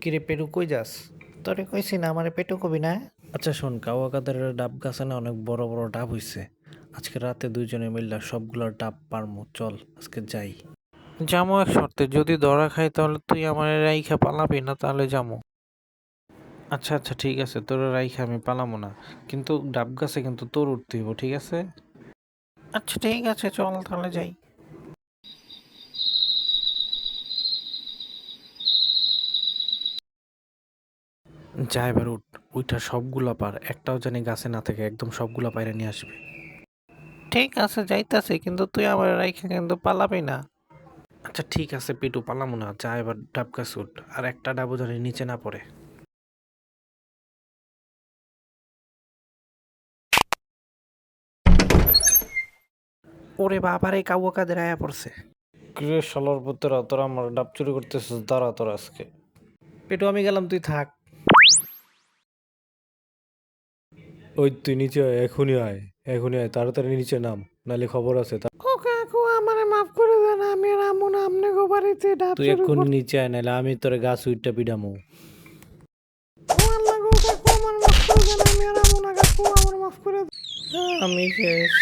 কিরে পেটু কই যাস? তোরে কইছি না আমারে পেটু কবি না। আচ্ছা শোন, কাওয়া কাদের ডাব গাছে না অনেক বড় বড় ডাব হইছে। আজকে রাতে দুইজনে মিললা সবগুলা ডাব পারমু, চল আজকে যাই। যামো এক শর্তে, যদি ধরা খাই তাহলে তুই আমার রাইখা পালাবি না, তাহলে যামো। আচ্ছা আচ্ছা ঠিক আছে, তোর রাইখা আমি পালামো না, কিন্তু ডাব গাছে কিন্তু তোর উঠতে হইব, ঠিক আছে? আচ্ছা ঠিক আছে, চল তাহলে যাই। যা এবার উঠ, উইঠা সবগুলা পার, একটাও জানি গাছে না থাকে, একদম সবগুলা পায়রা নিয়ে আসবে। ঠিক আছে যাইতাছি, কিন্তু তুই আমার রাইখা কিন্তু পালাবি না। আচ্ছা ঠিক আছে পিটু, পালামো না, যা এবার ডাব গাছে উঠ, আর একটা ডাবও জানি নিচে না পড়ে। ওরে বাবারে, কাউয়া কাদের আয়া পড়ছে। কিরে শালার পুত্তরা, তোরা আমার ডাব চুরি করতেছিস, দাঁড়া তোরা আজকে। পেটু আমি গেলাম, তুই থাক। ওই তুই নিচে আয়, এখনই আয়, এখনই আয়, তাড়াতাড়ি নিচে নাম, নালে খবর আছে। ও কাকু, আমারে মাফ করে দেন, আমি আর আমু না আমনে গো বাড়িতে ডাব তুই চুরি এক্ষুনি করতে। নিচে আয়, নাহলে আমি তোরে গাছ উইটটা পিডামু। ও আল্লাহ গো কাকু, আমার মাফ করে দেন, আমি আর আমু না কাকু, আমার মাফ করে দেন। আমি শেষ।